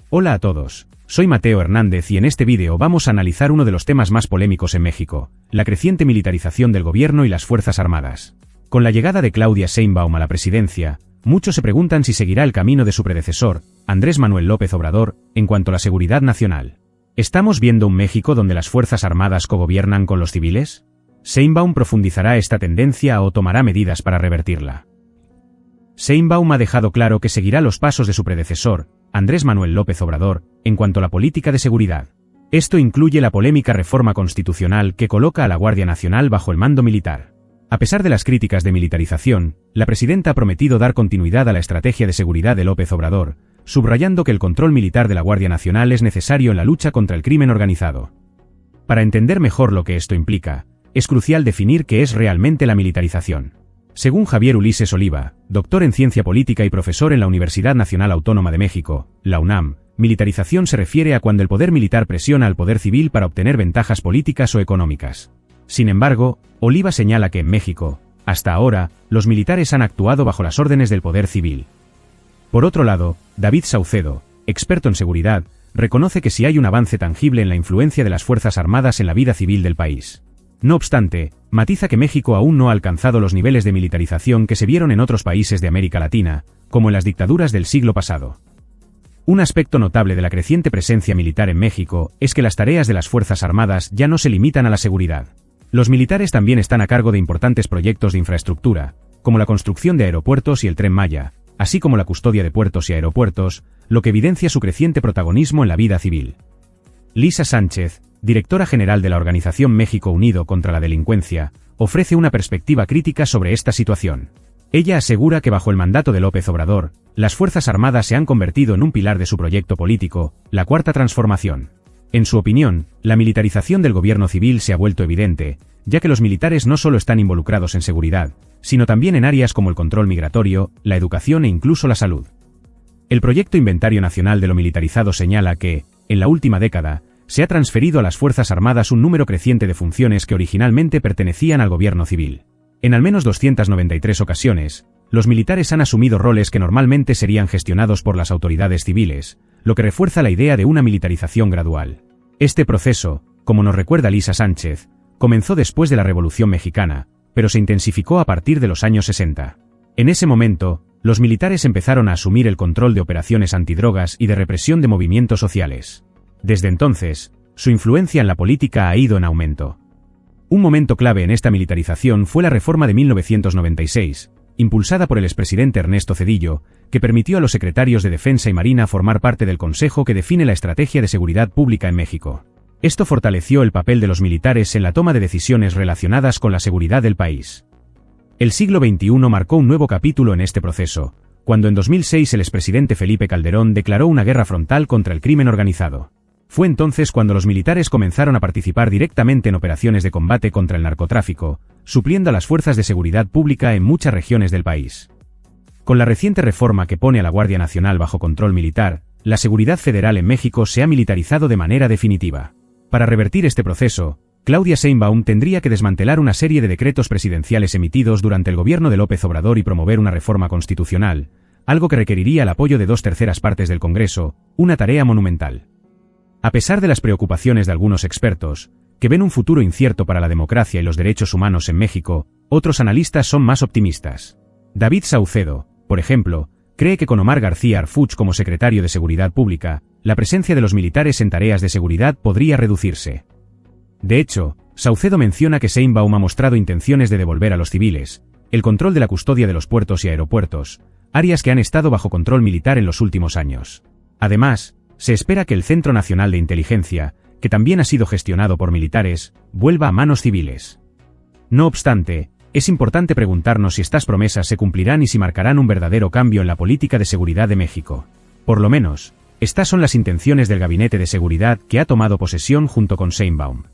Hola a todos, soy Mateo Hernández y en este vídeo vamos a analizar uno de los temas más polémicos en México, la creciente militarización del gobierno y las Fuerzas Armadas. Con la llegada de Claudia Sheinbaum a la presidencia, muchos se preguntan si seguirá el camino de su predecesor, Andrés Manuel López Obrador, en cuanto a la seguridad nacional. ¿Estamos viendo un México donde las Fuerzas Armadas cogobiernan con los civiles? ¿Sheinbaum profundizará esta tendencia o tomará medidas para revertirla? Sheinbaum ha dejado claro que seguirá los pasos de su predecesor, Andrés Manuel López Obrador, en cuanto a la política de seguridad. Esto incluye la polémica reforma constitucional que coloca a la Guardia Nacional bajo el mando militar. A pesar de las críticas de militarización, la presidenta ha prometido dar continuidad a la estrategia de seguridad de López Obrador, subrayando que el control militar de la Guardia Nacional es necesario en la lucha contra el crimen organizado. Para entender mejor lo que esto implica, es crucial definir qué es realmente la militarización. Según Javier Ulises Oliva, doctor en ciencia política y profesor en la Universidad Nacional Autónoma de México, la UNAM, militarización se refiere a cuando el poder militar presiona al poder civil para obtener ventajas políticas o económicas. Sin embargo, Oliva señala que en México, hasta ahora, los militares han actuado bajo las órdenes del poder civil. Por otro lado, David Saucedo, experto en seguridad, reconoce que sí hay un avance tangible en la influencia de las Fuerzas Armadas en la vida civil del país. No obstante, matiza que México aún no ha alcanzado los niveles de militarización que se vieron en otros países de América Latina, como en las dictaduras del siglo pasado. Un aspecto notable de la creciente presencia militar en México es que las tareas de las Fuerzas Armadas ya no se limitan a la seguridad. Los militares también están a cargo de importantes proyectos de infraestructura, como la construcción de aeropuertos y el Tren Maya, así como la custodia de puertos y aeropuertos, lo que evidencia su creciente protagonismo en la vida civil. Lisa Sánchez, directora general de la organización México Unido contra la Delincuencia, ofrece una perspectiva crítica sobre esta situación. Ella asegura que bajo el mandato de López Obrador, las Fuerzas Armadas se han convertido en un pilar de su proyecto político, la Cuarta Transformación. En su opinión, la militarización del gobierno civil se ha vuelto evidente, ya que los militares no solo están involucrados en seguridad, sino también en áreas como el control migratorio, la educación e incluso la salud. El proyecto Inventario Nacional de lo Militarizado señala que, en la última década, se ha transferido a las Fuerzas Armadas un número creciente de funciones que originalmente pertenecían al gobierno civil. En al menos 293 ocasiones, los militares han asumido roles que normalmente serían gestionados por las autoridades civiles, lo que refuerza la idea de una militarización gradual. Este proceso, como nos recuerda Lisa Sánchez, comenzó después de la Revolución Mexicana, pero se intensificó a partir de los años 60. En ese momento, los militares empezaron a asumir el control de operaciones antidrogas y de represión de movimientos sociales. Desde entonces, su influencia en la política ha ido en aumento. Un momento clave en esta militarización fue la reforma de 1996, impulsada por el expresidente Ernesto Zedillo, que permitió a los secretarios de Defensa y Marina formar parte del Consejo que define la estrategia de seguridad pública en México. Esto fortaleció el papel de los militares en la toma de decisiones relacionadas con la seguridad del país. El siglo XXI marcó un nuevo capítulo en este proceso, cuando en 2006 el expresidente Felipe Calderón declaró una guerra frontal contra el crimen organizado. Fue entonces cuando los militares comenzaron a participar directamente en operaciones de combate contra el narcotráfico, supliendo a las fuerzas de seguridad pública en muchas regiones del país. Con la reciente reforma que pone a la Guardia Nacional bajo control militar, la seguridad federal en México se ha militarizado de manera definitiva. Para revertir este proceso, Claudia Sheinbaum tendría que desmantelar una serie de decretos presidenciales emitidos durante el gobierno de López Obrador y promover una reforma constitucional, algo que requeriría el apoyo de 2/3 partes del Congreso, una tarea monumental. A pesar de las preocupaciones de algunos expertos, que ven un futuro incierto para la democracia y los derechos humanos en México, otros analistas son más optimistas. David Saucedo, por ejemplo, cree que con Omar García Harfuch como secretario de Seguridad Pública, la presencia de los militares en tareas de seguridad podría reducirse. De hecho, Saucedo menciona que Sheinbaum ha mostrado intenciones de devolver a los civiles el control de la custodia de los puertos y aeropuertos, áreas que han estado bajo control militar en los últimos años. Además, se espera que el Centro Nacional de Inteligencia, que también ha sido gestionado por militares, vuelva a manos civiles. No obstante, es importante preguntarnos si estas promesas se cumplirán y si marcarán un verdadero cambio en la política de seguridad de México. Por lo menos, estas son las intenciones del Gabinete de Seguridad que ha tomado posesión junto con Sheinbaum.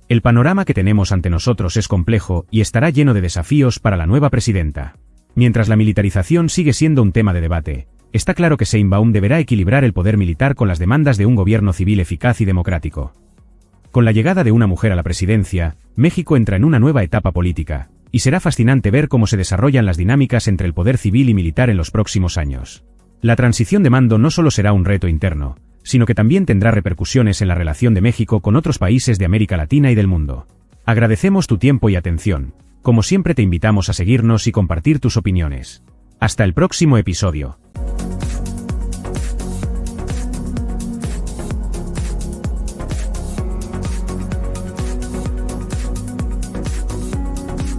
El panorama que tenemos ante nosotros es complejo y estará lleno de desafíos para la nueva presidenta. Mientras la militarización sigue siendo un tema de debate, está claro que Sheinbaum deberá equilibrar el poder militar con las demandas de un gobierno civil eficaz y democrático. Con la llegada de una mujer a la presidencia, México entra en una nueva etapa política, y será fascinante ver cómo se desarrollan las dinámicas entre el poder civil y militar en los próximos años. La transición de mando no solo será un reto interno, sino que también tendrá repercusiones en la relación de México con otros países de América Latina y del mundo. Agradecemos tu tiempo y atención. Como siempre te invitamos a seguirnos y compartir tus opiniones. Hasta el próximo episodio.